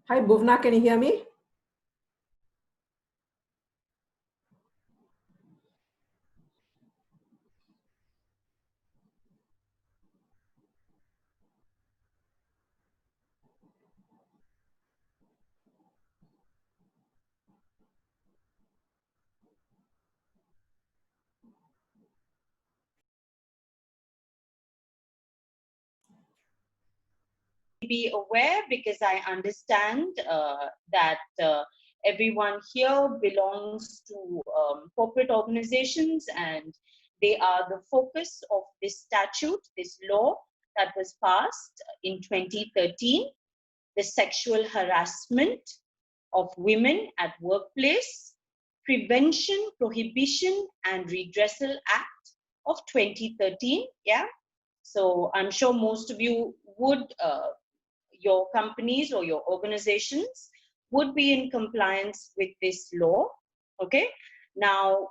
Hi, Bhuvna, can you hear me? Be aware because I understand that everyone here belongs to corporate organizations and they are the focus of this statute, this law that was passed in 2013, the Sexual Harassment of Women at Workplace Prevention, Prohibition and Redressal Act of 2013. Yeah. So I'm sure most of you would your companies or your organizations would be in compliance with this law. Okay. Now,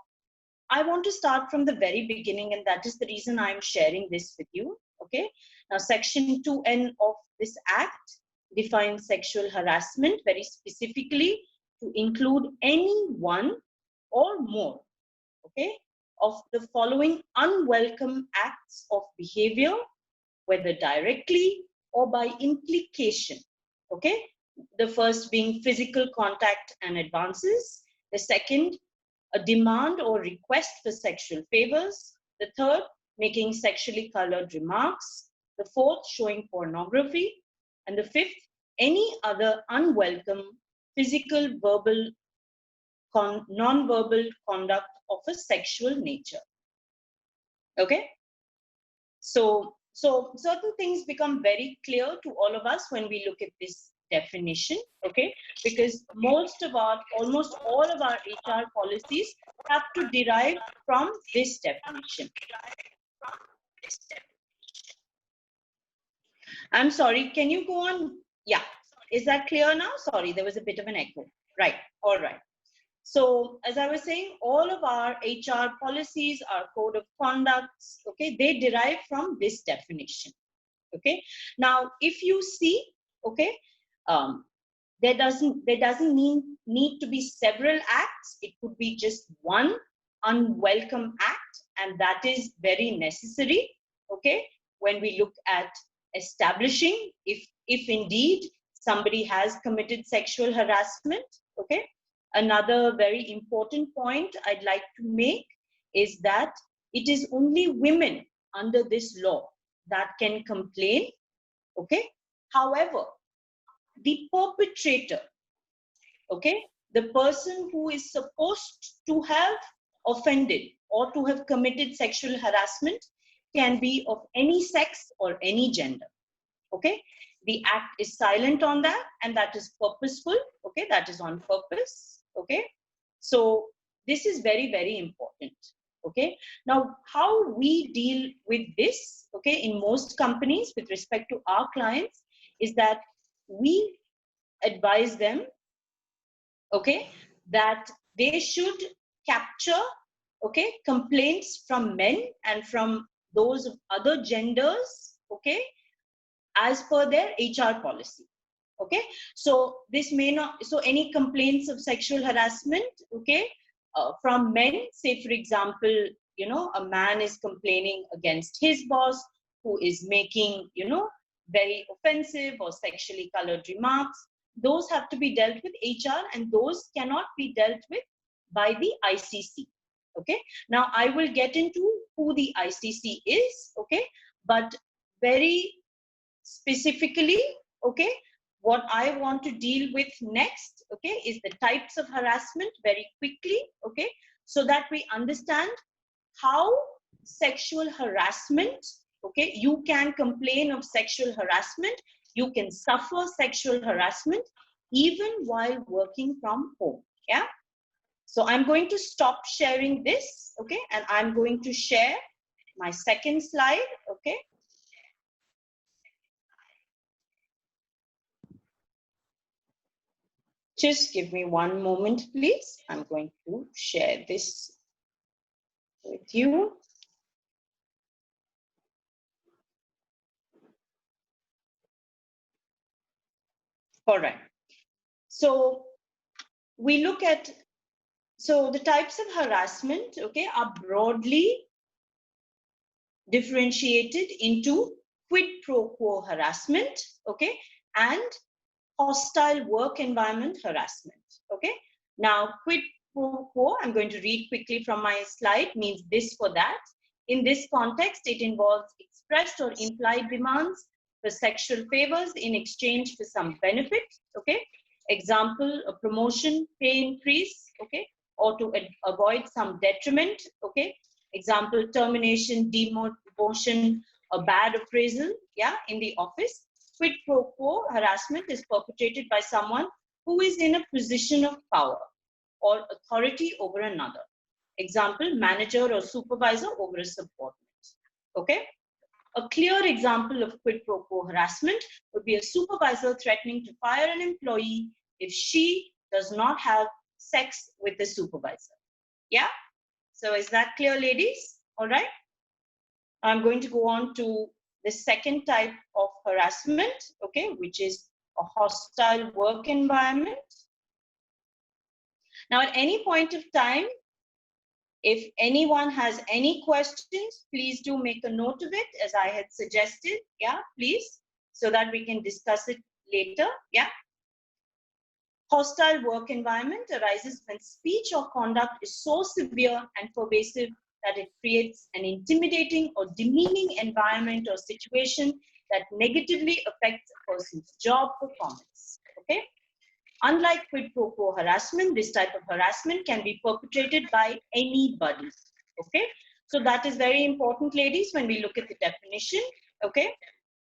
I want to start from the very beginning, and that is the reason I'm sharing this with you. Okay. Now, Section 2N of this Act defines sexual harassment very specifically to include any one or more, okay, of the following unwelcome acts of behavior, whether directly or by implication. Okay, the first being physical contact and advances, the second, a demand or request for sexual favors, the third, making sexually colored remarks, the fourth, showing pornography, and the fifth, any other unwelcome physical, verbal, non-verbal conduct of a sexual nature. Okay, so certain things become very clear to all of us when we look at this definition, okay? Because almost all of our HR policies have to derive from this definition. I'm sorry, can you go on? Yeah, is that clear now? Sorry, there was a bit of an echo. Right, all right. So as I was saying, all of our HR policies, our code of conducts, okay, they derive from this definition. Okay. Now, if you see, okay, there doesn't need to be several acts. It could be just one unwelcome act, and that is very necessary. Okay, when we look at establishing if indeed somebody has committed sexual harassment. Okay, another very important point I'd like to make is that it is only women under this law that can complain. Okay, however, the perpetrator, okay, the person who is supposed to have offended or to have committed sexual harassment can be of any sex or any gender. Okay, the act is silent on that, and that is purposeful. Okay, that is on purpose. Okay, so this is very, very important. Okay, now how we deal with this, okay, in most companies with respect to our clients is that we advise them, okay, that they should capture, okay, complaints from men and from those of other genders, okay, as per their HR policy. Okay, so this may not, so any complaints of sexual harassment, okay, from men, say for example, you know, a man is complaining against his boss who is making, you know, very offensive or sexually colored remarks, those have to be dealt with HR, and those cannot be dealt with by the ICC. Okay, now I will get into who the ICC is, okay, but very specifically, okay, what I want to deal with next, okay, is the types of harassment very quickly, okay, so that we understand how sexual harassment, okay, you can complain of sexual harassment, you can suffer sexual harassment even while working from home. Yeah, so I'm going to stop sharing this, okay, and I'm going to share my second slide. Okay, just give me one moment, please. I'm going to share this with you. All right. So we look at, so the types of harassment, okay, are broadly differentiated into quid pro quo harassment, okay, and hostile work environment harassment, okay. Now, quid pro quo, I'm going to read quickly from my slide, means this for that. In this context, it involves expressed or implied demands for sexual favors in exchange for some benefit, okay. Example, a promotion, pay increase, okay, or to avoid some detriment, okay. Example, termination, demotion, a bad appraisal, yeah, in the office. Quid pro quo harassment is perpetrated by someone who is in a position of power or authority over another. Example, manager or supervisor over a subordinate. Okay? A clear example of quid pro quo harassment would be a supervisor threatening to fire an employee if she does not have sex with the supervisor. Yeah? So is that clear, ladies? All right? I'm going to go on to the second type of harassment, okay, which is a hostile work environment. Now, at any point of time, if anyone has any questions, please do make a note of it, as I had suggested, yeah, please, so that we can discuss it later, yeah. Hostile work environment arises when speech or conduct is so severe and pervasive that it creates an intimidating or demeaning environment or situation that negatively affects a person's job performance, okay? Unlike quid pro quo harassment, this type of harassment can be perpetrated by anybody, okay? So that is very important, ladies, when we look at the definition, okay?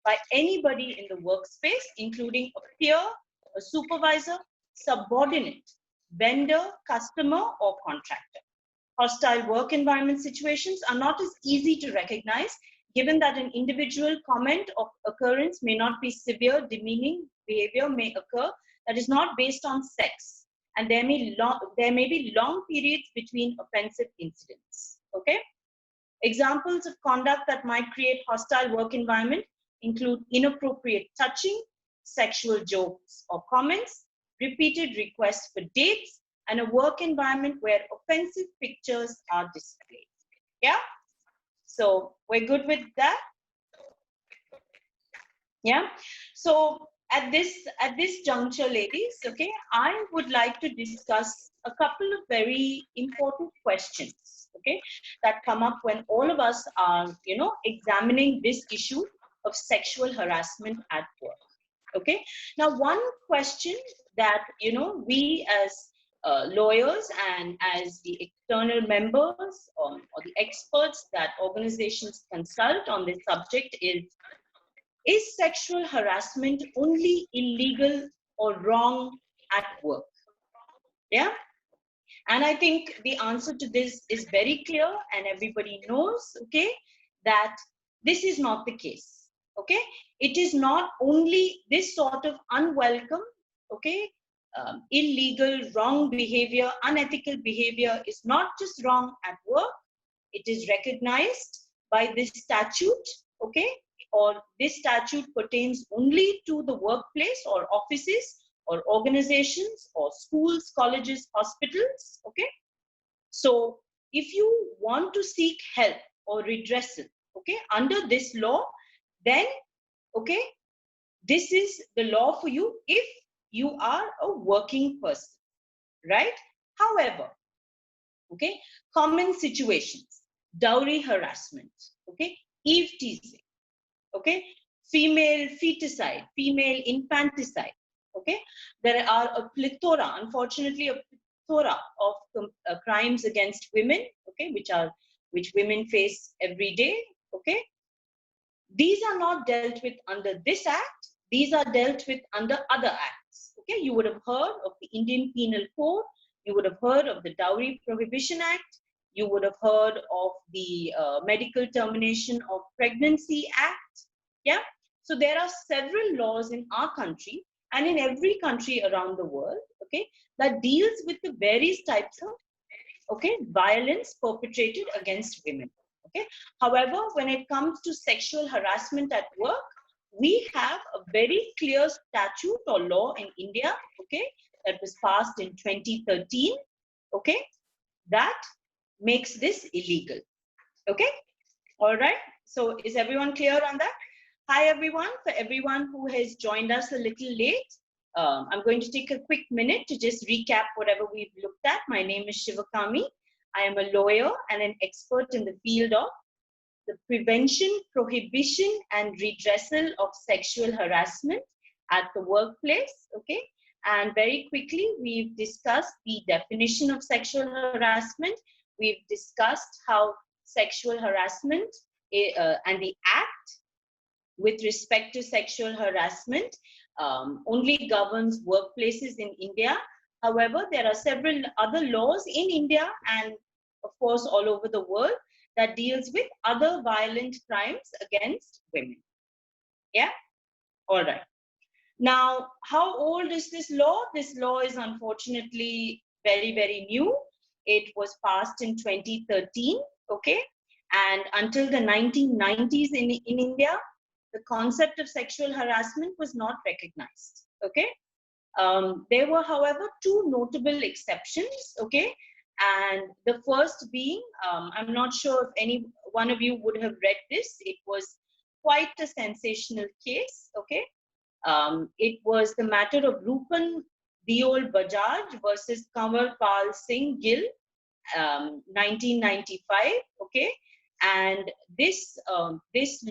By anybody in the workspace, including a peer, a supervisor, subordinate, vendor, customer, or contractor. Hostile work environment situations are not as easy to recognize, given that an individual comment of occurrence may not be severe, demeaning behavior may occur that is not based on sex, and there may be long periods between offensive incidents, okay? Examples of conduct that might create hostile work environment include inappropriate touching, sexual jokes or comments, repeated requests for dates, and a work environment where offensive pictures are displayed. Yeah? So we're good with that? Yeah? So at this juncture, ladies, okay, I would like to discuss a couple of very important questions, okay, that come up when all of us are, you know, examining this issue of sexual harassment at work. Okay, now one question that, you know, we as lawyers and as the external members or the experts that organizations consult on this subject is sexual harassment only illegal or wrong at work? Yeah. And I think the answer to this is very clear, and everybody knows, okay, that this is not the case. Okay, it is not only this sort of unwelcome, okay, illegal, wrong behavior, unethical behavior is not just wrong at work. It is recognized by this statute, okay, or this statute pertains only to the workplace or offices or organizations or schools, colleges, hospitals, okay? So if you want to seek help or redressal, okay, under this law, then, okay, this is the law for you if you are a working person, right? However, okay, common situations, dowry harassment, okay, eve teasing, okay, female feticide, female infanticide, okay, there are a plethora, unfortunately, a plethora of crimes against women, okay, which women face every day, okay. These are not dealt with under this act. These are dealt with under other acts. Okay, you would have heard of the Indian Penal Code. You would have heard of the Dowry Prohibition Act. You would have heard of the Medical Termination of Pregnancy Act. Yeah. So there are several laws in our country and in every country around the world, okay, that deals with the various types of, okay, violence perpetrated against women. Okay. However, when it comes to sexual harassment at work, we have a very clear statute or law in India, okay, that was passed in 2013, okay, that makes this illegal. Okay, all right. So is everyone clear on that? Hi, everyone. For everyone who has joined us a little late, I'm going to take a quick minute to just recap whatever we've looked at. My name is Shivakami. I am a lawyer and an expert in the field of the prevention, prohibition, and redressal of sexual harassment at the workplace. Okay. And very quickly, we've discussed the definition of sexual harassment. We've discussed how sexual harassment and the act with respect to sexual harassment only governs workplaces in India. However, there are several other laws in India and, of course, all over the world that deals with other violent crimes against women. Yeah? All right. Now, how old is this law? This law is unfortunately very, very new. It was passed in 2013, okay? And until the 1990s in India, the concept of sexual harassment was not recognized, okay? There were, however, two notable exceptions, okay? And the first being, I'm not sure if any one of you would have read this. It was quite a sensational case, okay? It was the matter of Rupan Deol Bajaj versus Kanwar Pal Singh Gill, 1995, okay? And this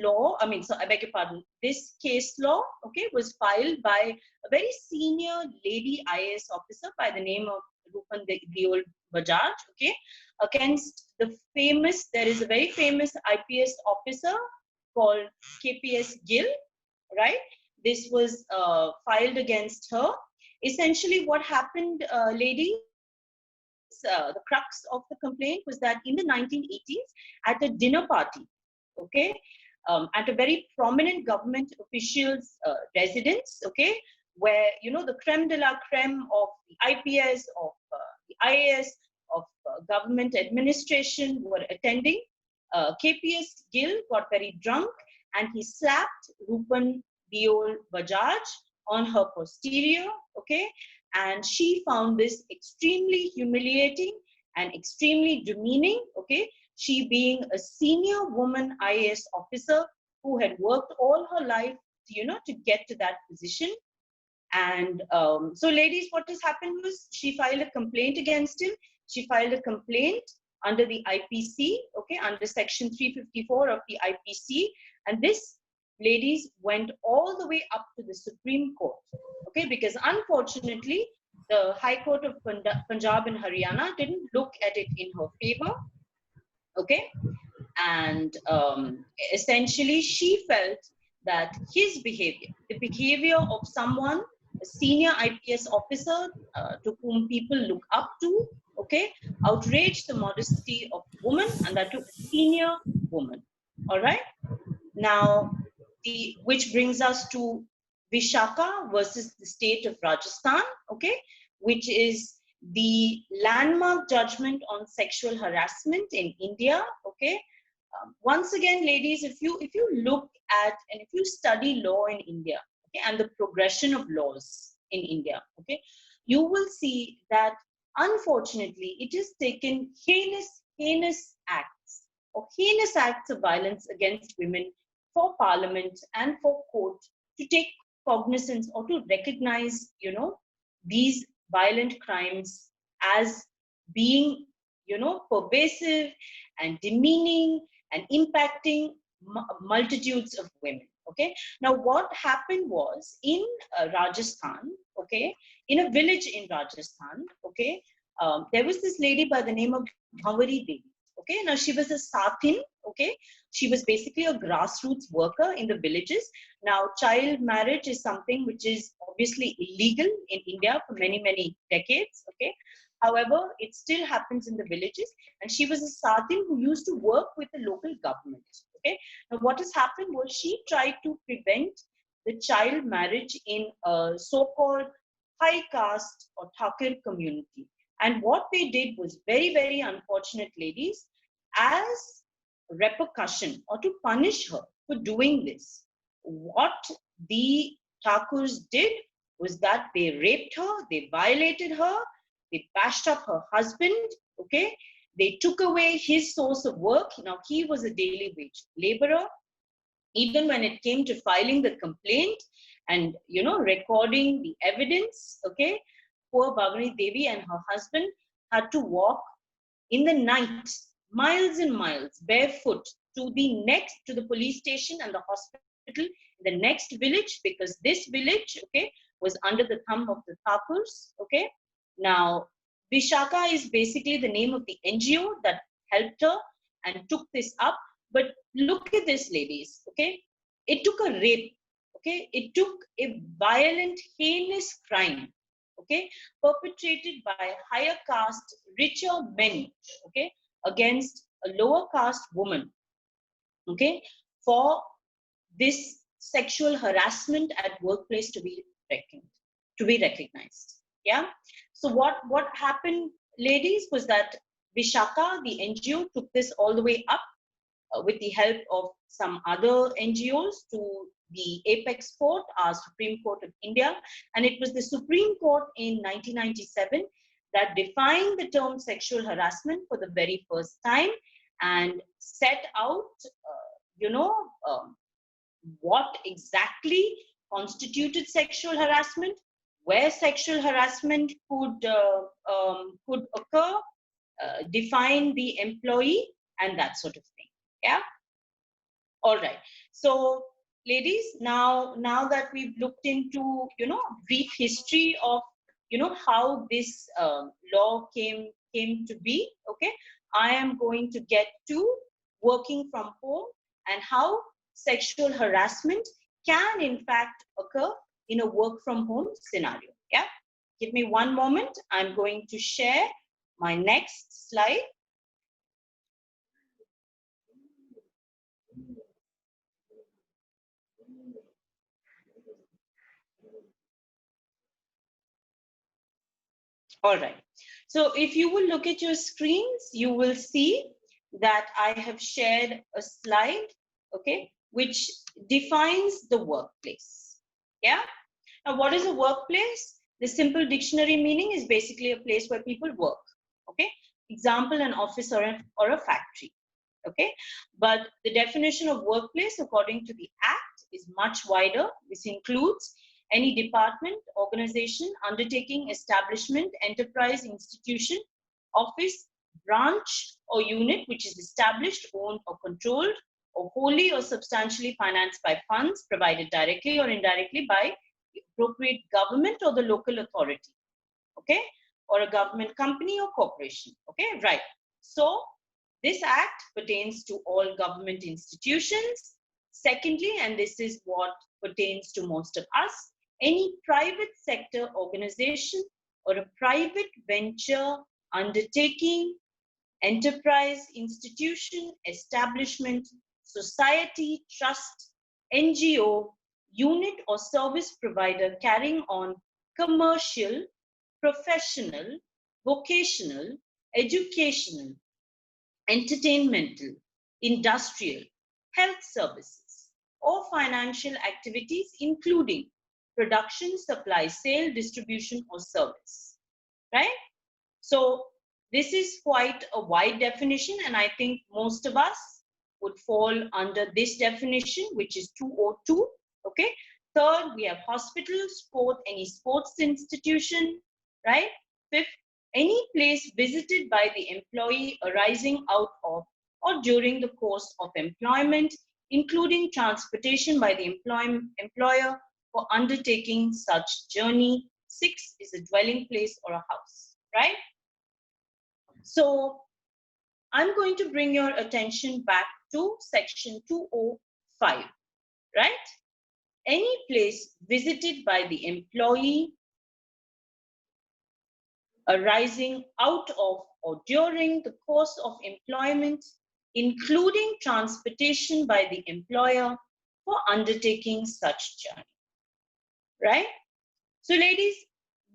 law, I beg your pardon, this case law, okay, was filed by a very senior lady IAS officer by the name of Rupan Deol Bajaj, okay, against the famous, there is a very famous IPS officer called KPS Gill, right? This was filed against her. Essentially, what happened, ladies, the crux of the complaint was that in the 1980s, at a dinner party, okay, at a very prominent government official's residence, okay, where, you know, the creme de la creme of the IPS, of the IAS, of government administration were attending, KPS Gill got very drunk and he slapped Rupan Deol Bajaj on her posterior, okay, and she found this extremely humiliating and extremely demeaning, okay, she being a senior woman IAS officer who had worked all her life, you know, to get to that position. And so, ladies, what has happened was she filed a complaint against him. She filed a complaint under the IPC, okay, under section 354 of the IPC. And this, ladies, went all the way up to the Supreme Court, okay, because unfortunately, the High Court of Punjab and Haryana didn't look at it in her favor, okay, and essentially she felt that his behavior, the behavior of someone, a senior IPS officer to whom people look up to, okay, outraged the modesty of woman, and that to a senior woman. All right. Now, which brings us to Vishaka versus the state of Rajasthan, okay, which is the landmark judgment on sexual harassment in India, okay. Once again, ladies, if you look at and if you study law in India, okay, and the progression of laws in India, okay, you will see that unfortunately it has taken heinous acts or heinous acts of violence against women for Parliament and for court to take cognizance or to recognize, you know, these violent crimes as being, you know, pervasive and demeaning and impacting multitudes of women. Okay. Now, what happened was in Rajasthan, okay, in a village in Rajasthan, okay, there was this lady by the name of Bhavari Devi. Okay, now she was a Sathin, okay, she was basically a grassroots worker in the villages. Now, child marriage is something which is obviously illegal in India for many decades, okay. However, it still happens in the villages, and she was a Sathin who used to work with the local government, okay. Now, what has happened was she tried to prevent the child marriage in a so-called high caste or Thakir community. And what they did was very unfortunate, ladies, as repercussion or to punish her for doing this. What the Thakurs did was that they raped her, they violated her, they bashed up her husband, okay? They took away his source of work. Now, he was a daily wage laborer. Even when it came to filing the complaint and, you know, recording the evidence, okay, poor Bhavani Devi and her husband had to walk in the night, miles and miles, barefoot to the police station and the hospital in the next village, because this village, okay, was under the thumb of the Thakurs, okay. Now, Vishaka is basically the name of the NGO that helped her and took this up. But look at this, ladies, okay. It took a rape, okay. It took a violent, heinous crime, okay, perpetrated by higher caste, richer men, okay, against a lower caste woman, okay, for this sexual harassment at workplace to be reckoned, to be recognized. Yeah. So what happened, ladies, was that Vishaka, the NGO, took this all the way up with the help of some other NGOs to the apex court, our Supreme Court of India. And it was the Supreme Court in 1997 that defined the term sexual harassment for the very first time and set out, what exactly constituted sexual harassment, where sexual harassment could occur, define the employee, and that sort of thing. Yeah. All right. So, ladies, now that we've looked into, brief history of, how this law came to be, okay, I am going to get to working from home and how sexual harassment can in fact occur in a work from home scenario. Yeah. Give me one moment. I'm going to share my next slide. All right. So if you will look at your screens, you will see that I have shared a slide, okay, which defines the workplace. Yeah. Now, what is a workplace? The simple dictionary meaning is basically a place where people work. Okay. Example, an office or a factory. Okay. But the definition of workplace, according to the Act, is much wider. This includes any department, organization, undertaking, establishment, enterprise, institution, office, branch, or unit which is established, owned, or controlled, or wholly or substantially financed by funds provided directly or indirectly by the appropriate government or the local authority, okay, or a government company or corporation, okay, right. So this act pertains to all government institutions. Secondly, and this is what pertains to most of us, any private sector organization or a private venture, undertaking, enterprise, institution, establishment, society, trust, NGO, unit or service provider carrying on commercial, professional, vocational, educational, entertainmental, industrial, health services, or financial activities, including production, supply, sale, distribution, or service, right? So this is quite a wide definition, and I think most of us would fall under this definition, which is 202, okay? Third, we have hospitals, sport, any sports institution, right? Fifth, any place visited by the employee arising out of or during the course of employment, including transportation by the employer for undertaking such journey. 6 is a dwelling place or a house, right? So I'm going to bring your attention back to section 205, right? Any place visited by the employee arising out of or during the course of employment, including transportation by the employer for undertaking such journey, right? So ladies,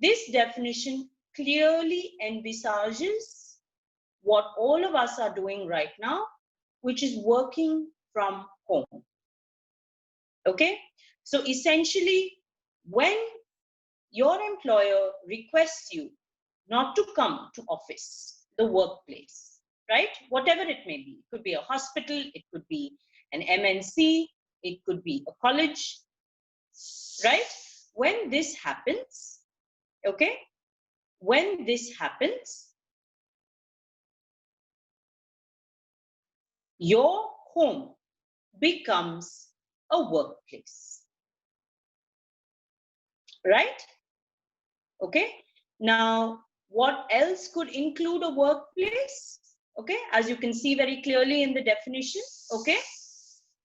this definition clearly envisages what all of us are doing right now, which is working from home. Okay? So essentially, when your employer requests you not to come to office, the workplace, right? Whatever it may be. It could be a hospital, it could be an MNC, it could be a college, right? When this happens, okay, when this happens, your home becomes a workplace, right? Okay. Now, what else could include a workplace? Okay, as you can see very clearly in the definition, okay,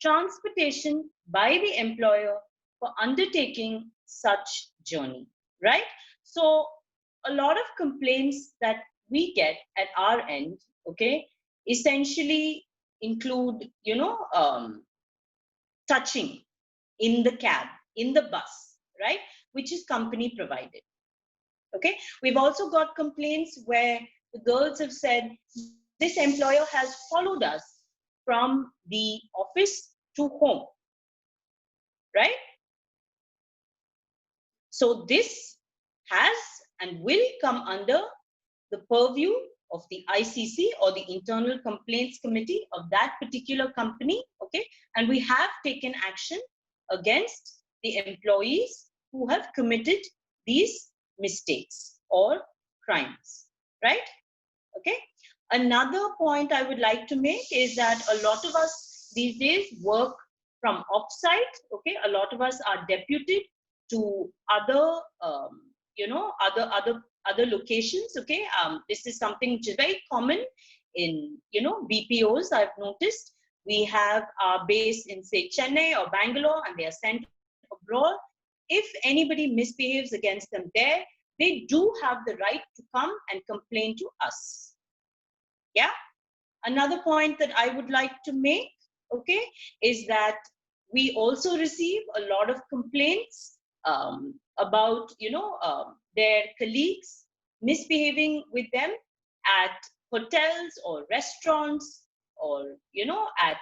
transportation by the employer for undertaking such journey, right? So a lot of complaints that we get at our end, okay, essentially include, touching in the cab, in the bus, right, which is company provided. Okay, we've also got complaints where the girls have said this employer has followed us from the office to home, right? So this has and will come under the purview of the ICC or the Internal Complaints Committee of that particular company, okay? And we have taken action against the employees who have committed these mistakes or crimes, right? Okay. Another point I would like to make is that a lot of us these days work from offsite. Okay, a lot of us are deputed to other, other locations. Okay, this is something which is very common in BPOs. I've noticed we have our base in say Chennai or Bangalore, and they are sent abroad. If anybody misbehaves against them there, they do have the right to come and complain to us. Yeah. Another point that I would like to make, okay, is that we also receive a lot of complaints about, their colleagues misbehaving with them at hotels or restaurants or, at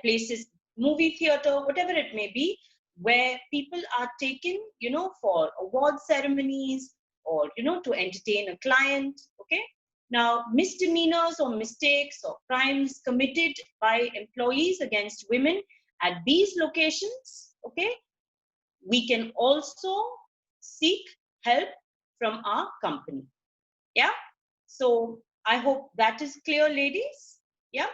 places, movie theater, whatever it may be, where people are taken, for award ceremonies or, to entertain a client, okay? Now, misdemeanors or mistakes or crimes committed by employees against women at these locations, okay, we can also seek help from our company. Yeah. So I hope that is clear, ladies. Yeah.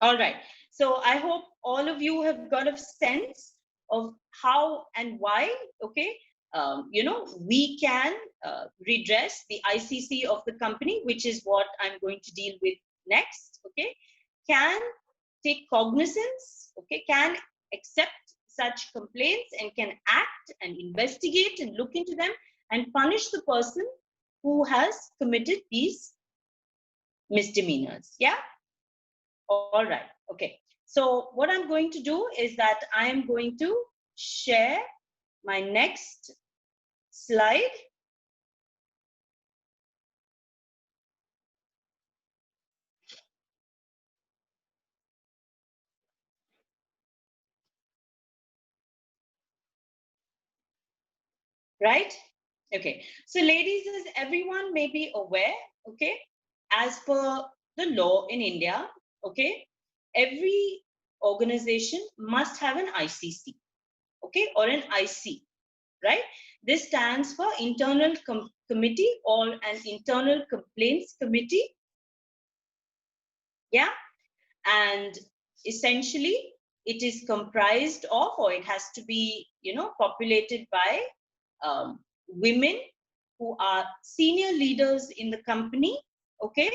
All right. So I hope all of you have got a sense of how and why, okay, we can redress the ICC of the company, which is what I'm going to deal with next, okay, can take cognizance, okay, can accept such complaints and can act and investigate and look into them and punish the person who has committed these misdemeanors. Yeah. All right. Okay. So what I'm going to do is that I am going to share my next slide. Right? Okay. So ladies, as everyone may be aware, okay, as per the law in India, okay, every organization must have an ICC, okay, or an IC, right? This stands for Internal Committee or an Internal Complaints Committee. Yeah. And essentially it is comprised of, or it has to be, populated by women who are senior leaders in the company, okay,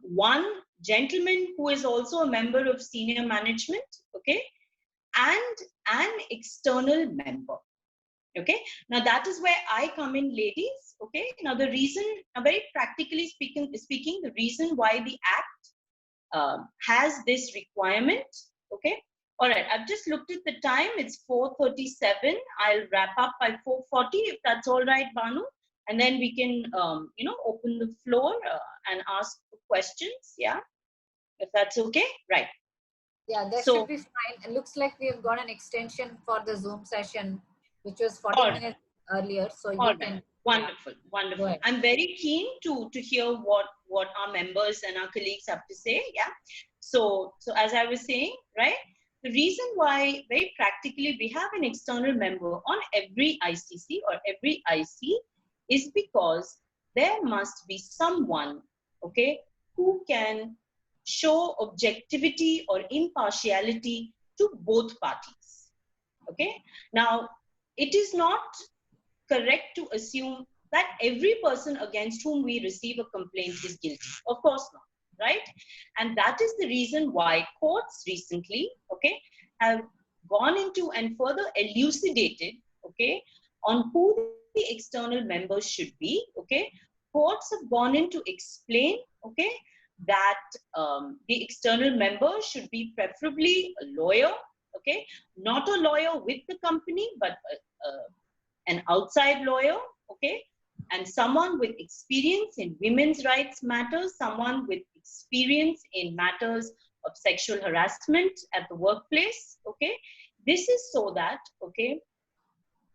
one gentleman who is also a member of senior management, okay, and an external member. Okay, now that is where I come in, ladies. Okay, now the reason, very practically speaking, the reason why the act has this requirement, okay. All right, I've just looked at the time. It's 4:37. I'll wrap up by 4:40 if that's all right, Banu, and then we can open the floor and ask questions. Yeah, if that's okay. Right. Yeah, that should So, be fine. It looks like we have got an extension for the Zoom session, which was 40 all right. minutes earlier. So All you right. can, yeah, Wonderful. go Wonderful. ahead. I'm very keen to hear what our members and our colleagues have to say. Yeah. So as I was saying, right, the reason why very practically we have an external member on every ICC or every IC is because there must be someone, okay, who can show objectivity or impartiality to both parties. Okay. Now, it is not correct to assume that every person against whom we receive a complaint is guilty. Of course not, right? And that is the reason why courts recently, okay, have gone into and further elucidated, okay, on who the external members should be, okay. Courts have gone in to explain, okay, that the external member should be preferably a lawyer, okay, not a lawyer with the company, but an outside lawyer, okay, and someone with experience in women's rights matters, someone with experience in matters of sexual harassment at the workplace, okay. This is so that, okay,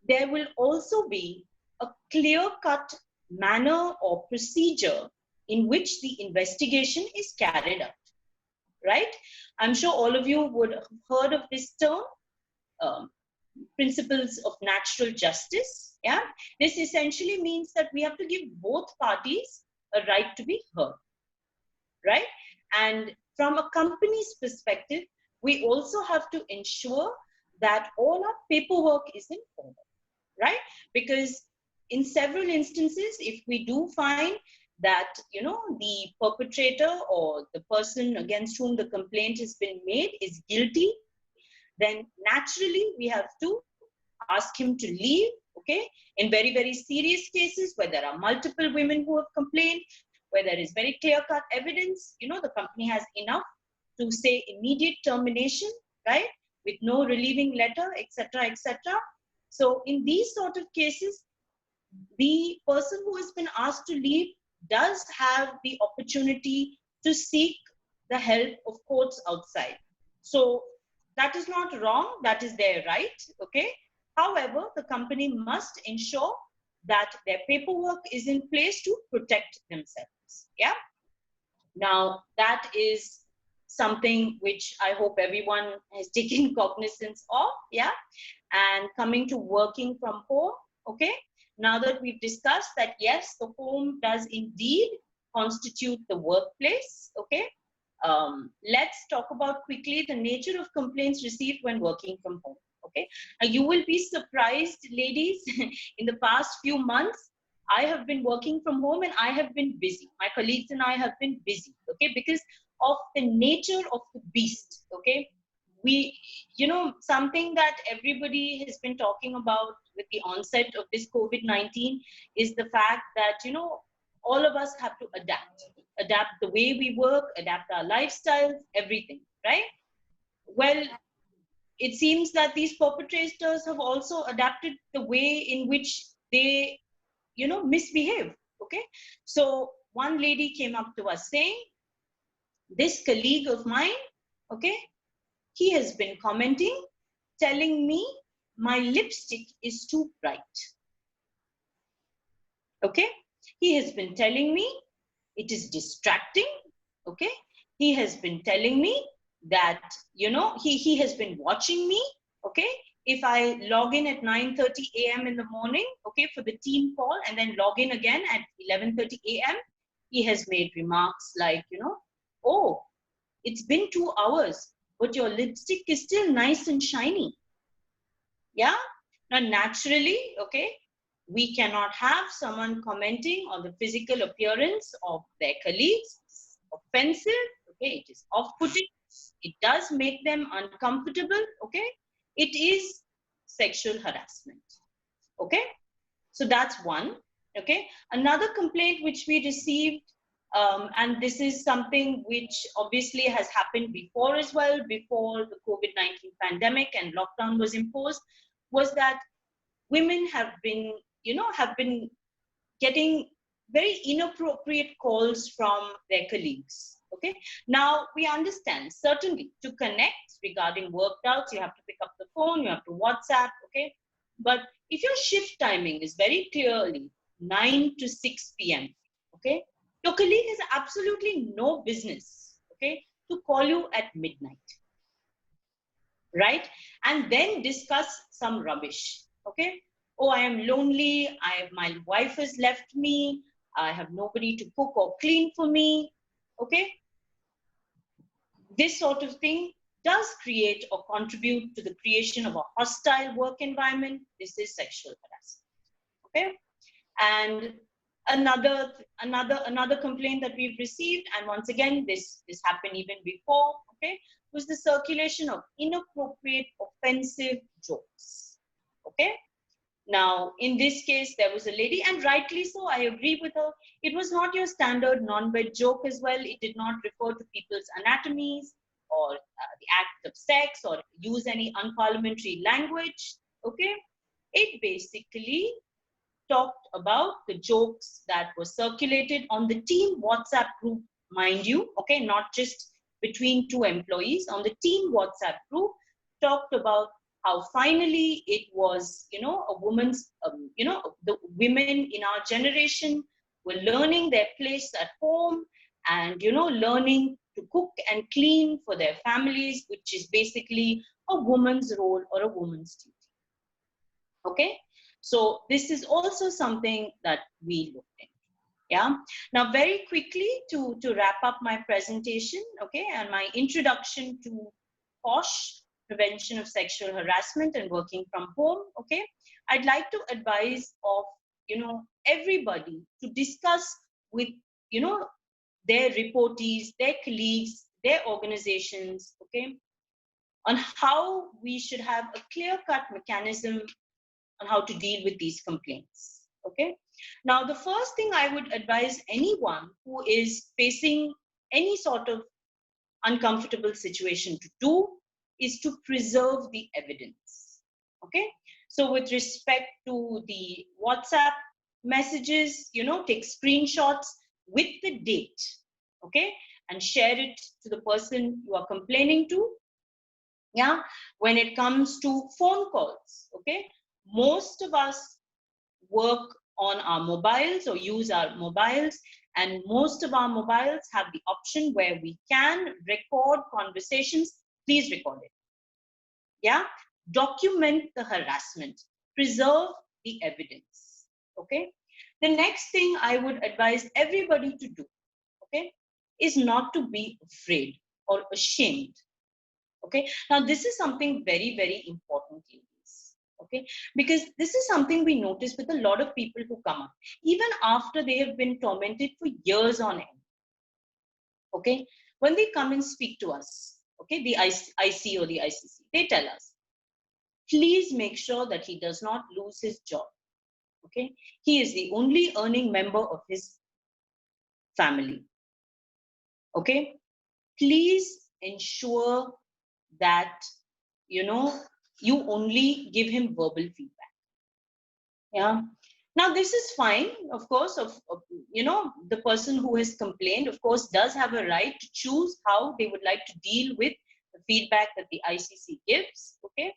there will also be a clear-cut manner or procedure in which the investigation is carried out, right? I'm sure all of you would have heard of this term, um, principles of natural justice. Yeah, this essentially means that we have to give both parties a right to be heard, right? And from a company's perspective, we also have to ensure that all our paperwork is in order, right? Because in several instances, if we do find that, you know, the perpetrator or the person against whom the complaint has been made is guilty, then naturally we have to ask him to leave, okay? In very, very serious cases where there are multiple women who have complained, where there is very clear-cut evidence, you know, the company has enough to say immediate termination, right? With no relieving letter, etc., etc. So in these sort of cases, the person who has been asked to leave does have the opportunity to seek the help of courts outside. So that is not wrong, that is their right, okay? However, the company must ensure that their paperwork is in place to protect themselves, yeah? Now, that is something which I hope everyone has taken cognizance of, yeah? And coming to working from home, okay? Now that we've discussed that, yes, the home does indeed constitute the workplace, okay? Let's talk about quickly the nature of complaints received when working from home, okay? Now, you will be surprised, ladies, in the past few months, I have been working from home and I have been busy. My colleagues and I have been busy, okay, because of the nature of the beast, okay. We, you know, something that everybody has been talking about with the onset of this COVID-19 is the fact that, you know, all of us have to adapt the way we work, adapt our lifestyles, everything, right? Well, it seems that these perpetrators have also adapted the way in which they, you know, misbehave, okay. So one lady came up to us saying, this colleague of mine, okay, he has been commenting, telling me my lipstick is too bright, okay. He has been telling me it is distracting, okay. He has been telling me that, you know, he has been watching me, okay. If I log in at 9:30 a.m. in the morning, okay, for the team call and then log in again at 11:30 a.m., he has made remarks like, you know, oh, it's been 2 hours, but your lipstick is still nice and shiny. Yeah. Now, naturally, okay, we cannot have someone commenting on the physical appearance of their colleagues. It's offensive, okay, it is off-putting, it does make them uncomfortable, okay, it is sexual harassment, okay. So that's one, okay. Another complaint which we received, and this is something which obviously has happened before as well, before the COVID-19 pandemic and lockdown was imposed, was that women have been, you know, have been getting very inappropriate calls from their colleagues, Okay. Now we understand, certainly to connect regarding work doubts, you have to pick up the phone, you have to WhatsApp. Okay. But if your shift timing is very clearly 9 to 6 p.m., okay, your colleague has absolutely no business, okay, to call you at midnight, right? And then discuss some rubbish, okay? Oh, I am lonely, my wife has left me, I have nobody to cook or clean for me, okay? This sort of thing does create or contribute to the creation of a hostile work environment. This is sexual harassment, okay? And another complaint that we've received, and once again this happened even before, okay, was the circulation of inappropriate offensive jokes. Okay, now in this case there was a lady, and rightly so, I agree with her, it was not your standard non-bed joke as well. It did not refer to people's anatomies or the act of sex or use any unparliamentary language. Okay, it basically talked about the jokes that were circulated on the team WhatsApp group, mind you, okay, not just between two employees, on the team WhatsApp group, talked about how finally it was, a woman's, the women in our generation were learning their place at home and, learning to cook and clean for their families, which is basically a woman's role or a woman's duty. Okay, so this is also something that we looked into. Yeah. Now, very quickly to wrap up my presentation, okay, and my introduction to POSH, prevention of sexual harassment and working from home. Okay, I'd like to advise of everybody to discuss with their reportees, their colleagues, their organizations. Okay, on how we should have a clear-cut mechanism on how to deal with these complaints. Okay. Now, the first thing I would advise anyone who is facing any sort of uncomfortable situation to do is to preserve the evidence. Okay. So with respect to the WhatsApp messages, take screenshots with the date. Okay. And share it to the person you are complaining to. Yeah. When it comes to phone calls, okay, most of us work on our mobiles or use our mobiles, and most of our mobiles have the option where we can record conversations. Please record it. Yeah, document the harassment, preserve the evidence. Okay, the next thing I would advise everybody to do, okay, is not to be afraid or ashamed. Okay, now this is something very, very important, ladies. Okay, because this is something we notice with a lot of people who come up, even after they have been tormented for years on end. Okay, when they come and speak to us, okay, the IC or the ICC, they tell us, please make sure that he does not lose his job. Okay, he is the only earning member of his family. Okay, please ensure that you only give him verbal feedback. Yeah. Now this is fine, of course, the person who has complained, of course, does have a right to choose how they would like to deal with the feedback that the ICC gives. Okay,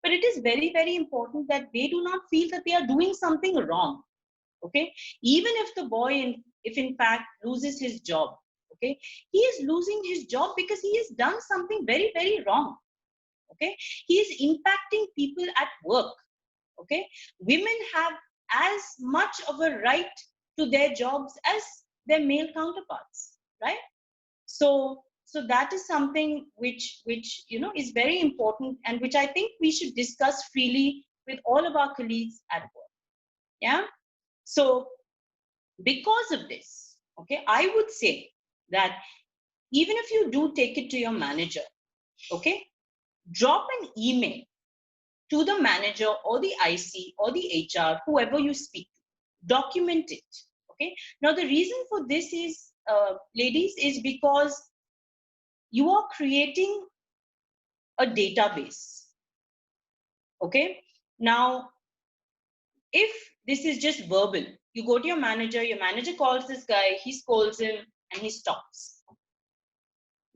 but it is very, very important that they do not feel that they are doing something wrong. Okay, even if the boy, if in fact loses his job, okay, he is losing his job because he has done something very, very wrong. Okay, he is impacting people at work. Okay, women have as much of a right to their jobs as their male counterparts, right? So that is something which is very important, and which I think we should discuss freely with all of our colleagues at work. Yeah. So because of this, okay, I would say that even if you do take it to your manager, okay, drop an email to the manager or the IC or the HR, whoever you speak to. Document it. Okay. Now, the reason for this is, ladies, is because you are creating a database. Okay. Now, if this is just verbal, you go to your manager calls this guy, he scolds him, and he stops.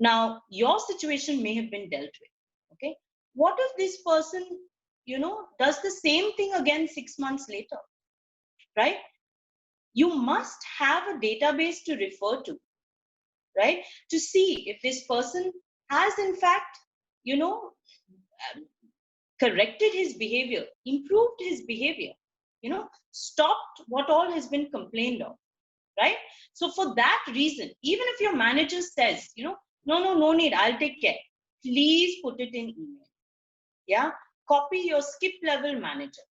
Now, your situation may have been dealt with. Okay. What if this person, does the same thing again 6 months later, right? You must have a database to refer to, right? To see if this person has, in fact, corrected his behavior, improved his behavior, stopped what all has been complained of, right? So for that reason, even if your manager says, no need, I'll take care, please put it in email. Yeah. Copy your skip level manager,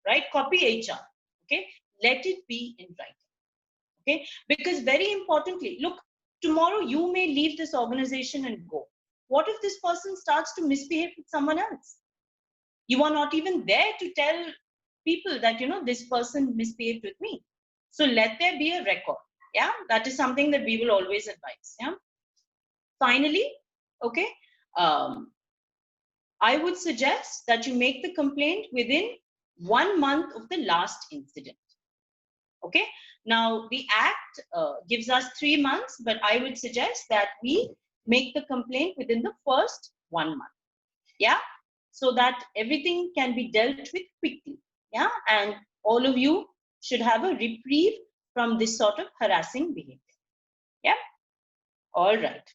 right? Copy HR. Okay. Let it be in writing. Okay. Because very importantly, look, tomorrow you may leave this organization and go. What if this person starts to misbehave with someone else? You are not even there to tell people that, this person misbehaved with me. So let there be a record. Yeah. That is something that we will always advise. Yeah. Finally, okay. I would suggest that you make the complaint within 1 month of the last incident. Okay. Now, the Act gives us 3 months, but I would suggest that we make the complaint within the first 1 month. Yeah. So that everything can be dealt with quickly. Yeah. And all of you should have a reprieve from this sort of harassing behavior. Yeah. All right.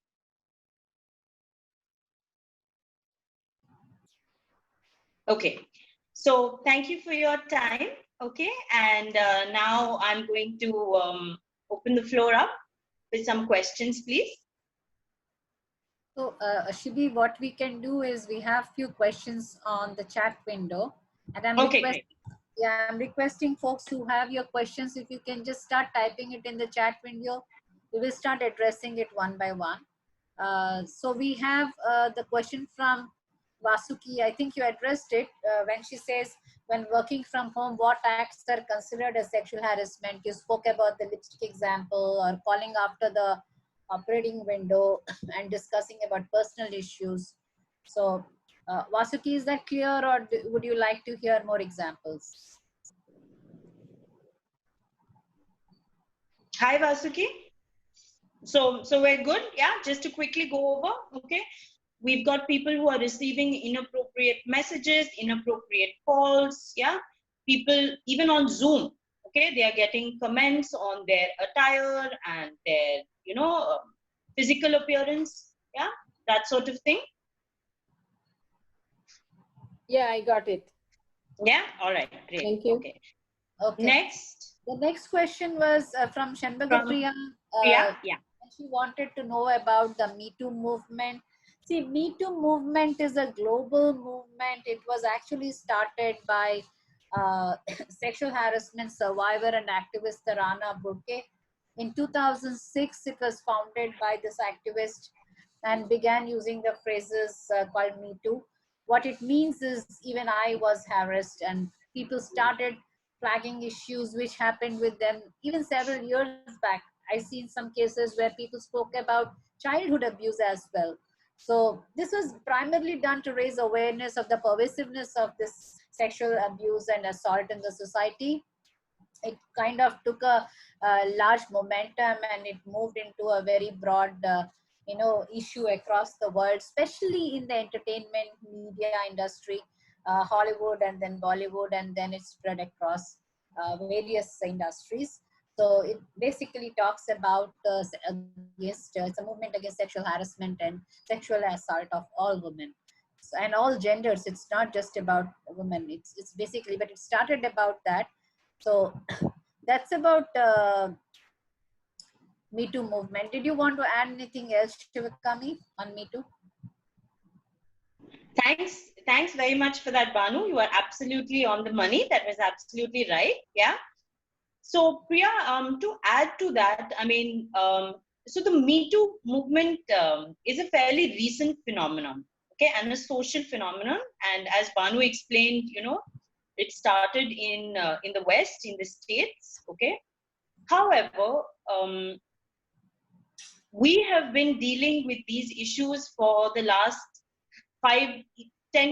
Okay. So thank you for your time. Okay. And now I'm going to open the floor up with some questions, please. So, Shibi, what we can do is we have few questions on the chat window, and I'm requesting folks who have your questions, if you can just start typing it in the chat window, we will start addressing it one by one. So we have the question from Vasuki. I think you addressed it when she says, when working from home, what acts are considered as sexual harassment? You spoke about the lipstick example, or calling after the operating window and discussing about personal issues. So Vasuki, is that clear, or would you like to hear more examples? Hi, Vasuki. So we're good. Yeah, just to quickly go over. Okay. We've got people who are receiving inappropriate messages, inappropriate calls. Yeah. People, even on Zoom, okay, they are getting comments on their attire and their, physical appearance. Yeah. That sort of thing. Yeah, I got it. Yeah. All right. Great. Thank you. Okay. Next. The next question was from Shanbagapriya. Yeah. She wanted to know about the Me Too movement. See, Me Too movement is a global movement. It was actually started by sexual harassment survivor and activist Tarana Burke. In 2006, it was founded by this activist and began using the phrases called Me Too. What it means is, even I was harassed, and people started flagging issues which happened with them even several years back. I've seen some cases where people spoke about childhood abuse as well. So this was primarily done to raise awareness of the pervasiveness of this sexual abuse and assault in the society. It kind of took a large momentum, and it moved into a very broad issue across the world, especially in the entertainment media industry, Hollywood and then Bollywood, and then it spread across various industries. So it basically talks about it's a movement against sexual harassment and sexual assault of all women and all genders. It's not just about women. It's basically, but it started about that. So that's about Me Too movement. Did you want to add anything else, Shivakami, on Me Too? Thanks very much for that, Banu. You are absolutely on the money. That was absolutely right. Yeah. So Priya, to add to that, I mean, so the Me Too movement is a fairly recent phenomenon, okay, and a social phenomenon. And as Banu explained, it started in the West, in the States, okay. However, we have been dealing with these issues for the last 5-10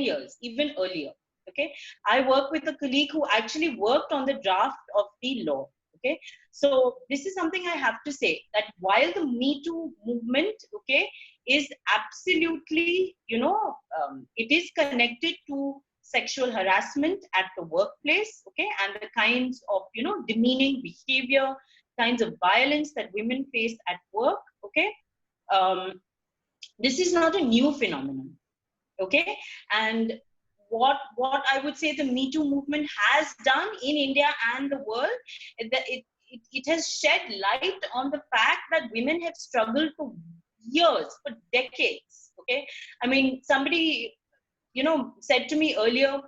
years, even earlier. Okay, I work with a colleague who actually worked on the draft of the law. Okay, so this is something I have to say, that while the Me Too movement, okay, is absolutely, it is connected to sexual harassment at the workplace, okay, and the kinds of, demeaning behavior, kinds of violence that women face at work, okay. This is not a new phenomenon, okay. And what I would say the Me Too movement has done in India and the world, it has shed light on the fact that women have struggled for years, for decades, okay. I mean, somebody, said to me earlier,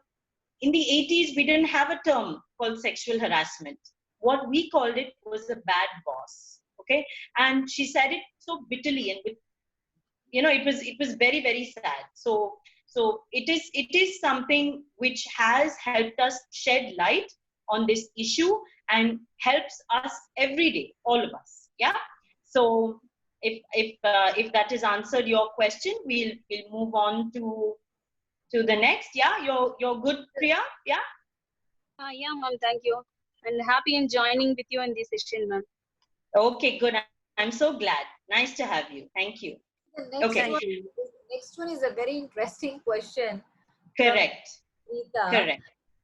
in the 80s, we didn't have a term called sexual harassment. What we called it was a bad boss, okay. And she said it so bitterly and with, it was very, very sad. So it is something which has helped us shed light on this issue and helps us every day, all of us. Yeah. So if that has answered your question, we'll move on to the next. Yeah, you're good, Priya. Yeah. Yeah, ma'am. Thank you, and happy in joining with you in this session, ma'am. Okay, good. I'm so glad. Nice to have you. Thank you. The next one is a very interesting question. Correct. Rita. Correct.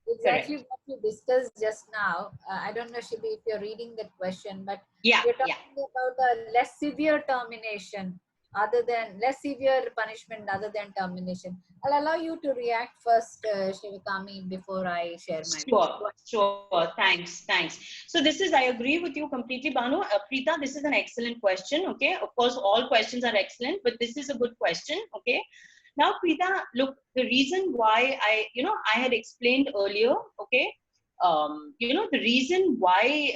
Exactly what you discussed just now. I don't know, Shibi, if you're reading that question, but Yeah, you're talking about a less severe termination, less severe punishment other than termination. I'll allow you to react first, Shivakami, before I share my view. Sure. Thanks. So this is, I agree with you completely, Banu. Preeta, this is an excellent question. Okay. Of course, all questions are excellent, but this is a good question. Okay. Now, Preeta, look, the reason why I had explained earlier, okay, the reason why,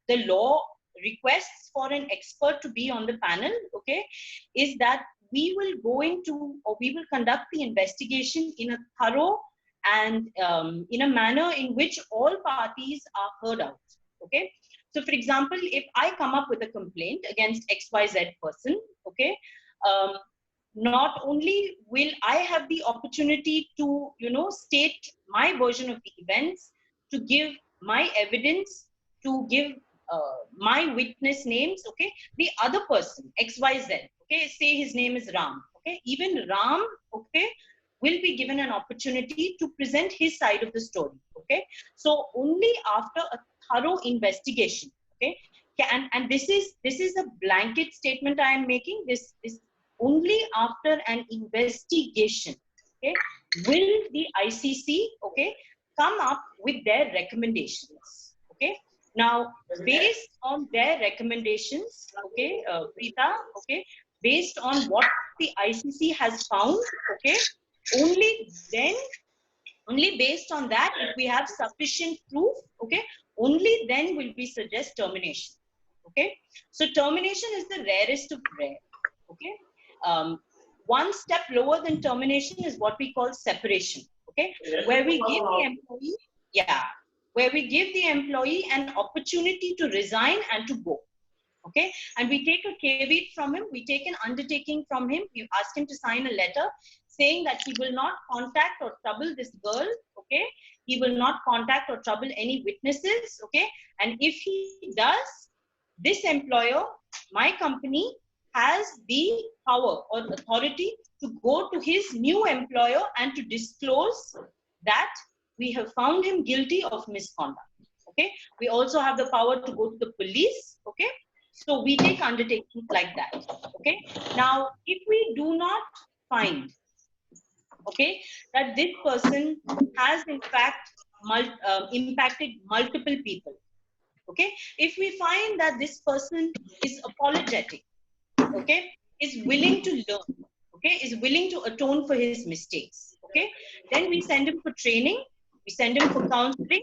the law requests for an expert to be on the panel, okay, is that we will conduct the investigation in a thorough and in a manner in which all parties are heard out, okay. So, for example, if I come up with a complaint against XYZ person, okay, not only will I have the opportunity to, state my version of the events, to give my evidence, to give my witness names, okay, the other person, XYZ, okay, say his name is Ram, okay, even Ram, okay, will be given an opportunity to present his side of the story, okay. So only after a thorough investigation, okay, and this is a blanket statement I am making, this only after an investigation, okay, will the ICC, okay, come up with their recommendations, okay. Now, based on their recommendations, okay, Preeta, okay, based on what the ICC has found, okay, only based on that, if we have sufficient proof, okay, only then will we suggest termination, okay. So termination is the rarest of rare, okay. One step lower than termination is what we call separation, okay, where we give the employee an opportunity to resign and to go, okay, and we take a caveat from him, we take an undertaking from him, we ask him to sign a letter saying that he will not contact or trouble this girl, okay, he will not contact or trouble any witnesses, okay, and if he does, this employer, my company, has the power or authority to go to his new employer and to disclose that we have found him guilty of misconduct, okay. We also have the power to go to the police, okay. So we take undertakings like that, okay. Now, if we do not find, okay, that this person has in fact impacted multiple people, okay, if we find that this person is apologetic, okay, is willing to learn, okay, is willing to atone for his mistakes, okay, then we send him for training, we send him for counseling,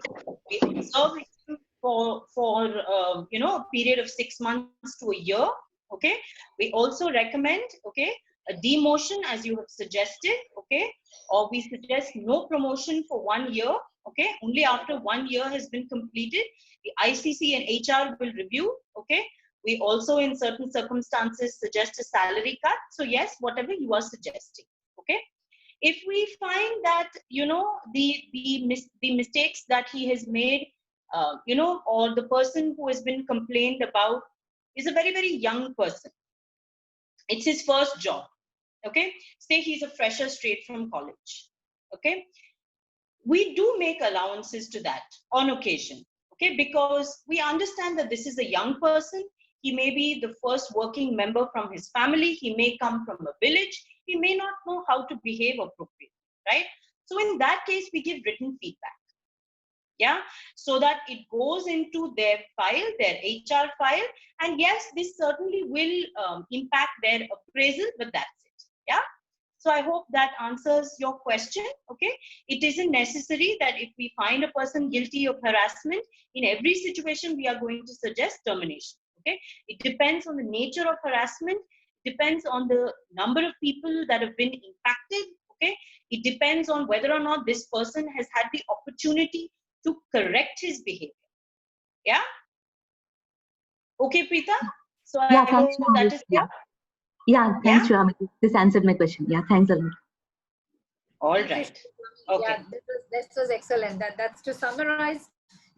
we observe him for a period of 6 months to a year, okay. We also recommend, okay, a demotion as you have suggested, okay, or we suggest no promotion for 1 year, okay. Only after 1 year has been completed, the ICC and HR will review, okay. We also, in certain circumstances, suggest a salary cut. So yes, whatever you are suggesting, okay. If we find that, the mistakes that he has made, or the person who has been complained about is a very, very young person, It's his first job. Okay, say he's a fresher straight from college. Okay, we do make allowances to that on occasion. Okay, because we understand that this is a young person. He may be the first working member from his family. He may come from a village. He may not know how to behave appropriately, right? So in that case, we give written feedback. Yeah, so that it goes into their file, their HR file, and yes, this certainly will impact their appraisal, but that's it. Yeah, so I hope that answers your question. Okay, it isn't necessary that if we find a person guilty of harassment, in every situation we are going to suggest termination. Okay, it depends on the nature of harassment, depends on the number of people that have been impacted. Okay, it depends on whether or not this person has had the opportunity to correct his behavior. Yeah. Okay, Preeta. So Yeah, I thanks, hope that is clear. Yeah, thanks, Yeah? Shivamati. This answered my question. Yeah, thanks a lot. All Thank you, right. Shivamani. Okay. Yeah, this was excellent. That's to summarize.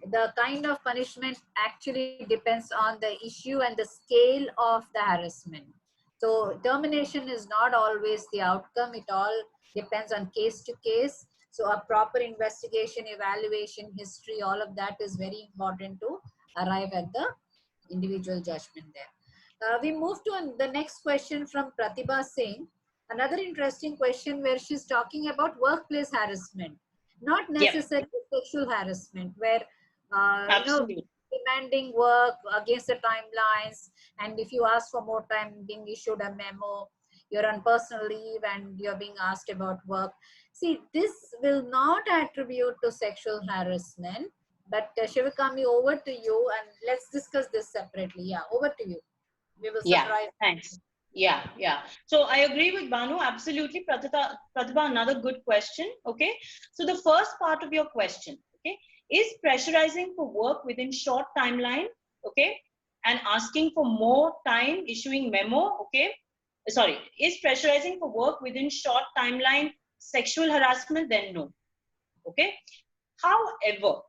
The kind of punishment actually depends on the issue and the scale of the harassment. So termination is not always the outcome. It all depends on case to case. So a proper investigation, evaluation, history, all of that is very important to arrive at the individual judgment there. We move to the next question from Pratibha Singh. Another interesting question where she's talking about workplace harassment, not necessarily sexual harassment, where Absolutely. demanding work against the timelines, and if you ask for more time, being issued a memo, you're on personal leave and you're being asked about work. See, this will not attribute to sexual harassment, but Shivakami, over to you, and let's discuss this separately. Yeah, over to you. We will Yeah, summarize. thanks. Yeah. So I agree with Banu, absolutely. Pratibha, another good question. Okay. So the first part of your question, okay, is pressurizing for work within short timeline, okay, and asking for more time, issuing memo, okay. Sorry, is pressurizing for work within short timeline sexual harassment? Then no. Okay. However,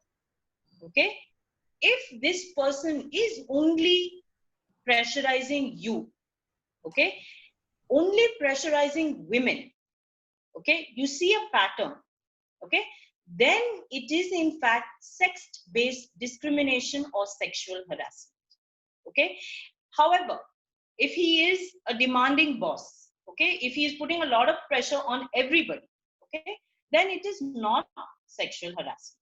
okay, if this person is only pressurizing you, okay, only pressurizing women, okay, you see a pattern, okay, then it is in fact sex-based discrimination or sexual harassment. Okay. However, if he is a demanding boss, okay, if he is putting a lot of pressure on everybody, okay, then it is not sexual harassment.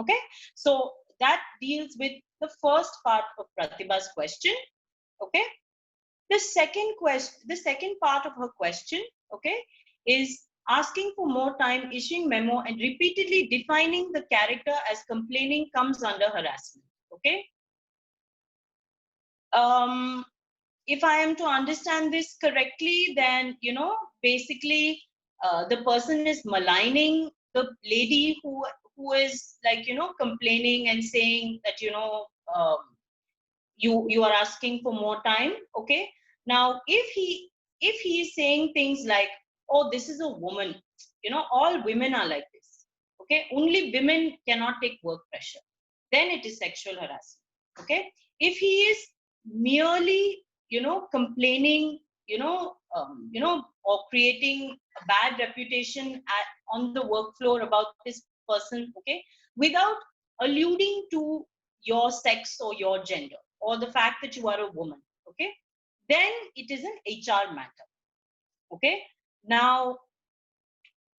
Okay, so that deals with the first part of Pratibha's question. Okay, the second part of her question, okay, is asking for more time, issuing memo, and repeatedly defining the character as complaining comes under harassment. Okay. If I am to understand this correctly, then basically the person is maligning the lady who is like complaining and saying that you are asking for more time. Okay, now if he is saying things like, oh, this is a woman, all women are like this, okay, only women cannot take work pressure, then it is sexual harassment. Okay, if he is merely complaining, or creating a bad reputation on the work floor about this person, okay, without alluding to your sex or your gender or the fact that you are a woman, okay, then it is an HR matter. Okay, now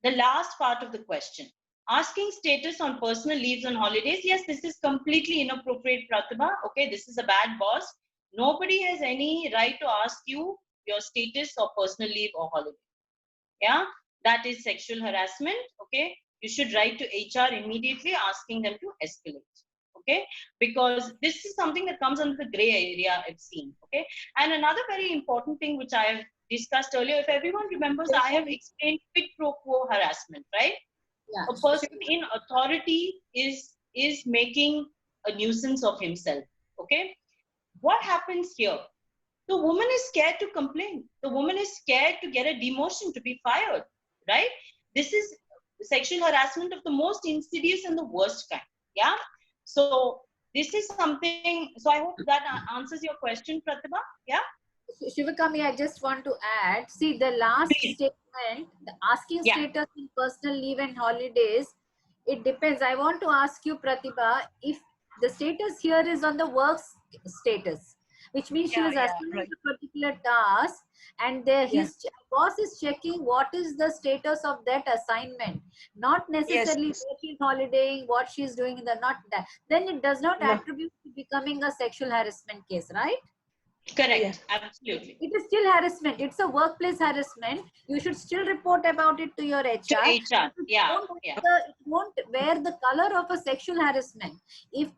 the last part of the question, asking status on personal leaves and holidays. Yes, this is completely inappropriate, Pratibha. Okay, this is a bad boss. Nobody has any right to ask you your status or personal leave or holiday. Yeah, that is sexual harassment. Okay, you should write to HR immediately asking them to escalate. Okay, because this is something that comes under the gray area, I've seen. Okay, and another very important thing which I have discussed earlier, if everyone remembers, I have explained quid pro quo harassment, right? Yeah. A person in authority is making a nuisance of himself. Okay, what happens here? The woman is scared to complain. The woman is scared to get a demotion, to be fired, right? This is sexual harassment of the most insidious and the worst kind. Yeah. So this is something. So I hope that answers your question, Pratibha. Yeah. Shivakami, I just want to add, see the last Please. statement, the asking Yeah. status in personal leave and holidays, it depends. I want to ask you, Pratibha, if the status here is on the work status, which means she was assigned right. a particular task, and there Yeah. his boss is checking what is the status of that assignment, not necessarily Yes. where she's holidaying, what she's doing in the not that. Then it does not No. attribute to becoming a sexual harassment case, right? Correct. Yeah. Absolutely. It is still harassment. It's a workplace harassment. You should still report about it to your HR. To HR. Yeah. Yeah. It won't wear the color of a sexual harassment. If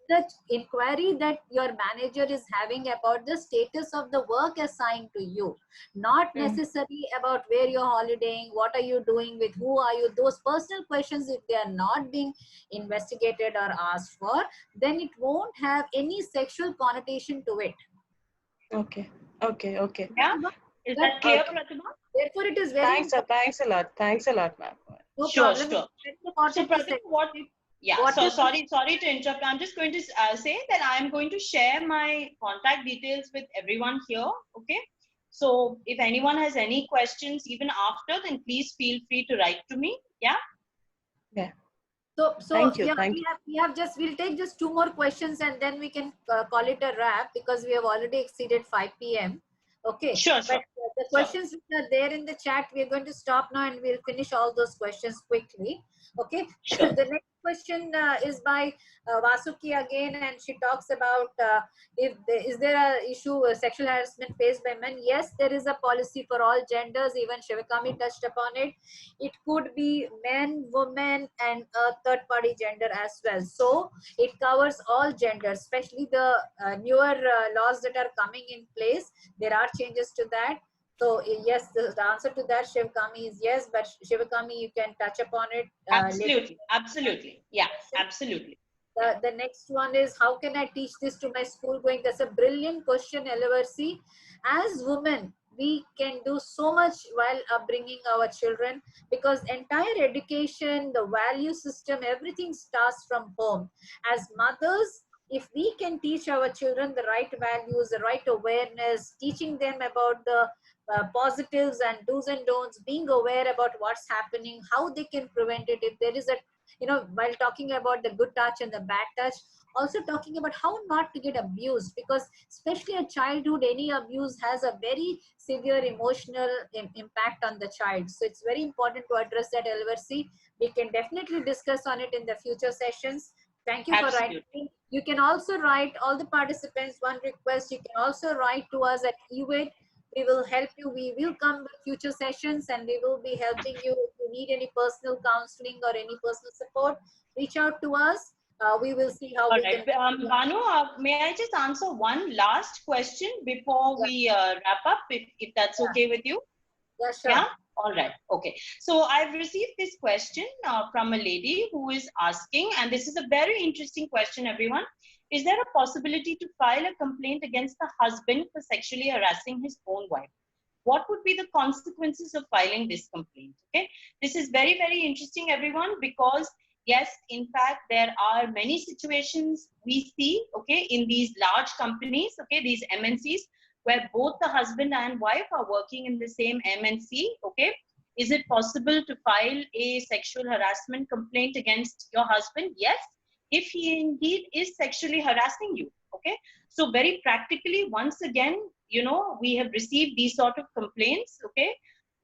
the inquiry that your manager is having about the status of the work assigned to you, not necessarily about where you're holidaying, what are you doing with, who are you, those personal questions, if they are not being investigated or asked for, then it won't have any sexual connotation to it. Okay. Okay. Yeah. Is that clear, Okay. Pratibha? Therefore, it is very Thanks a lot. Thanks a lot, ma'am. no Sure, problem. sure. What So, it is Pratibha, what? Yeah. What So is- sorry to interrupt. I'm just going to say that I'm going to share my contact details with everyone here. Okay. So if anyone has any questions even after, then please feel free to write to me. Yeah. So Thank you, yeah, thank we'll take just 2 more questions and then we can call it a wrap because we have already exceeded 5 p.m. Okay. Sure, sure. But the questions which are there in the chat, we are going to stop now and we'll finish all those questions quickly. Okay. Sure. The next question is by Vasuki again, and she talks about is there a issue sexual harassment faced by men? Yes, there is a policy for all genders. Even Shivakami touched upon it. It could be men, women, and a third party gender as well. So it covers all genders, especially the newer laws that are coming in place. There are changes to that. So yes, the answer to that, Shivakami, is yes, but Shivakami, you can touch upon it later. Absolutely. Absolutely. Yeah. Absolutely. The next one is, how can I teach this to my school going? That's a brilliant question, Elaversi. As women, we can do so much while upbringing our children, because entire education, the value system, everything starts from home. As mothers, if we can teach our children the right values, the right awareness, teaching them about the positives and do's and don'ts, being aware about what's happening, how they can prevent it. If there is a, while talking about the good touch and the bad touch, also talking about how not to get abused, because especially at childhood, any abuse has a very severe emotional impact on the child. So it's very important to address that, Elversi. We can definitely discuss on it in the future sessions. Thank you for Absolutely. writing. You can also write, all the participants, one request, you can also write to us at EWIT. We will help you. We will come with future sessions and we will be helping you. If you need any personal counseling or any personal support, reach out to us. We will see how All we right. can. Banu, may I just answer one last question before we wrap up, if that's okay with you? Yeah, sure. Yeah. All right. Okay. So I've received this question from a lady who is asking, and this is a very interesting question, everyone. Is there a possibility to file a complaint against the husband for sexually harassing his own wife? What would be the consequences of filing this complaint? Okay. This is very, very interesting, everyone, because yes, in fact, there are many situations we see, okay, in these large companies, okay, these MNCs, where both the husband and wife are working in the same MNC, okay? Is it possible to file a sexual harassment complaint against your husband? Yes, if he indeed is sexually harassing you, okay? So very practically, once again, we have received these sort of complaints, okay,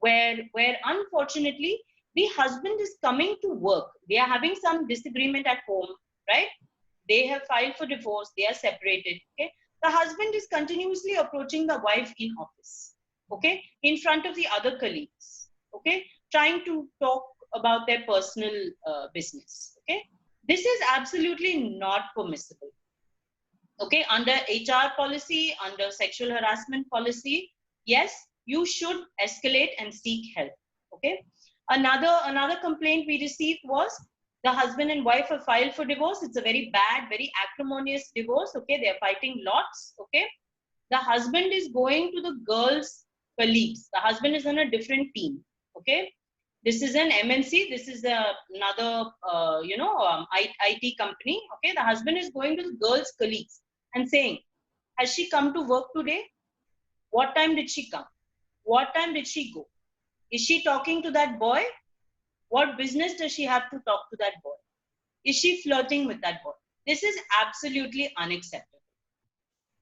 where unfortunately, the husband is coming to work. They are having some disagreement at home, right? They have filed for divorce. They are separated, okay? The husband is continuously approaching the wife in office, okay, in front of the other colleagues, okay, trying to talk about their personal business, okay. This is absolutely not permissible, okay. Under HR policy, under sexual harassment policy, yes, you should escalate and seek help, okay. Another complaint we received was, the husband and wife have filed for divorce. It's a very bad, very acrimonious divorce. Okay, they're fighting lots. Okay, the husband is going to the girl's colleagues. The husband is on a different team. Okay, this is an MNC. This is another, IT company. Okay, the husband is going to the girl's colleagues and saying, "Has she come to work today? What time did she come? What time did she go? Is she talking to that boy? What business does she have to talk to that boy? Is she flirting with that boy? This is absolutely unacceptable.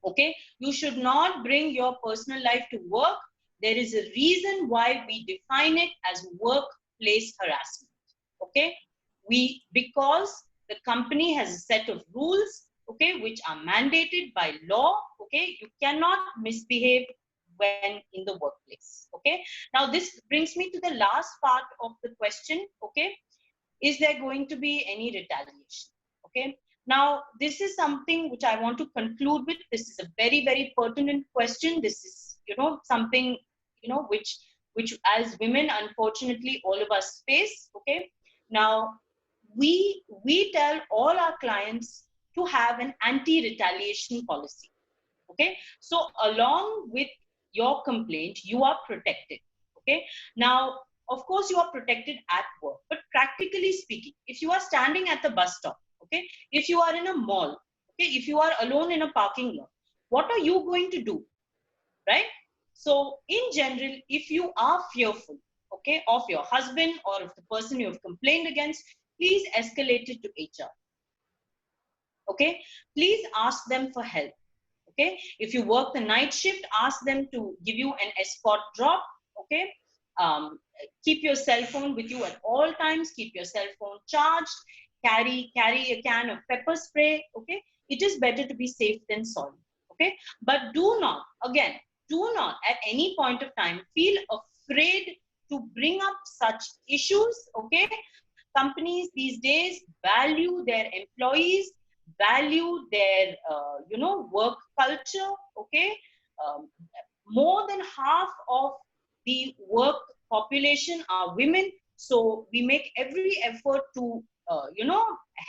Okay, you should not bring your personal life to work. There is a reason why we define it as workplace harassment. Okay, because the company has a set of rules, okay, which are mandated by law. Okay, you cannot misbehave when in the workplace. Okay, now this brings me to the last part of the question. Okay, is there going to be any retaliation? Okay, now this is something which I want to conclude with. This is a very, very pertinent question. This is, something, which as women, unfortunately, all of us face. Okay, now we tell all our clients to have an anti-retaliation policy. Okay, so along with your complaint, you are protected. Okay, now of course you are protected at work, but practically speaking, if you are standing at the bus stop, okay, if you are in a mall, okay, if you are alone in a parking lot, what are you going to do, right? So in general, if you are fearful, okay, of your husband or of the person you have complained against, please escalate it to HR. Okay, please ask them for help. Okay, if you work the night shift, ask them to give you an escort drop. Okay, keep your cell phone with you at all times. Keep your cell phone charged. Carry a can of pepper spray. Okay, it is better to be safe than sorry. Okay, but do not at any point of time feel afraid to bring up such issues. Okay, companies these days value their employees, value their work culture. Okay, more than half of the work population are women, so we make every effort to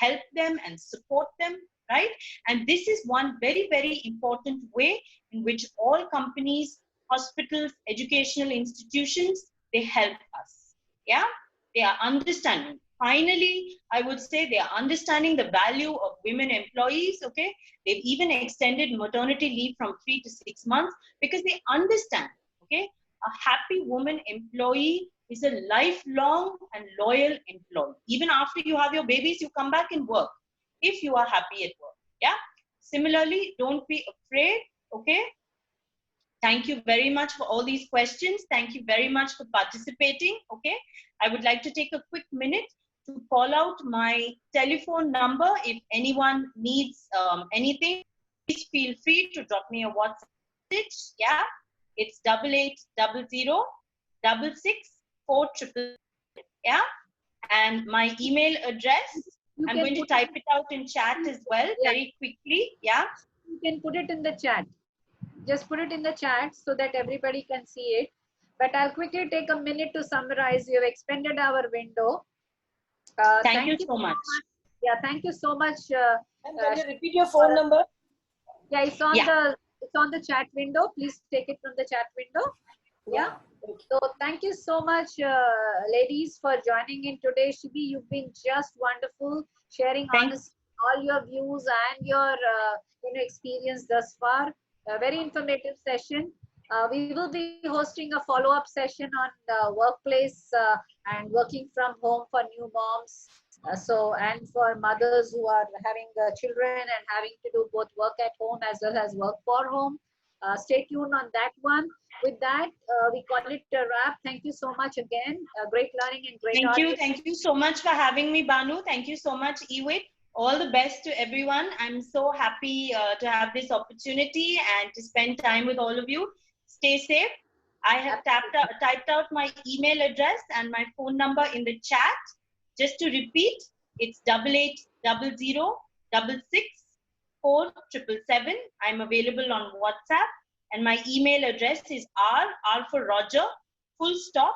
help them and support them, right? And this is one very, very important way in which all companies, hospitals, educational institutions, they help us. Yeah, they are understanding. Finally, I would say they are understanding the value of women employees. Okay, they've even extended maternity leave from 3 to 6 months because they understand. Okay, a happy woman employee is a lifelong and loyal employee. Even after you have your babies, you come back and work if you are happy at work. Yeah. Similarly, don't be afraid. Okay. Thank you very much for all these questions. Thank you very much for participating. Okay. I would like to take a quick minute to call out my telephone number. If anyone needs anything, please feel free to drop me a WhatsApp message. Yeah. It's 8800-6664. Yeah. And my email address, I'm going to type it out in chat as well very quickly. Yeah. You can put it in the chat. Just put it in the chat so that everybody can see it. But I'll quickly take a minute to summarize. You've expanded our window. Thank you so much. Yeah, thank you so much. And can you repeat your phone number? Yeah, it's on the chat window. Please take it from the chat window. Yeah. So thank you so much, ladies, for joining in today. Shibi, you've been just wonderful, sharing honestly all your views and your experience thus far. A very informative session. We will be hosting a follow-up session on workplace and working from home for new moms. And for mothers who are having children and having to do both work at home as well as work for home. Stay tuned on that one. With that, we call it a wrap. Thank you so much again. Great learning and great audience. Thank you so much for having me, Banu. Thank you so much, Ewit. All the best to everyone. I'm so happy to have this opportunity and to spend time with all of you. Stay safe. I have typed out my email address and my phone number in the chat. Just to repeat, it's 8800-6664-777. I'm available on WhatsApp, and my email address is R for Roger, full stop,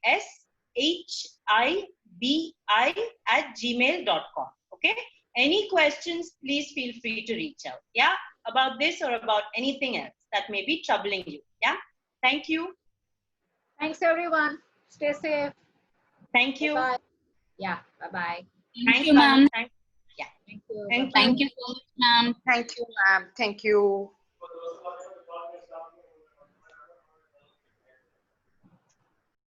SHIBI@gmail.com. Okay. Any questions, please feel free to reach out. Yeah. About this or about anything else that may be troubling you. Yeah. Thank you. Thanks, everyone. Stay safe. Thank you. Bye. Yeah. Bye-bye. Thank you, ma'am. Yeah. Thank you. Thank you. Thank you so much, ma'am. Thank you, ma'am. Thank you.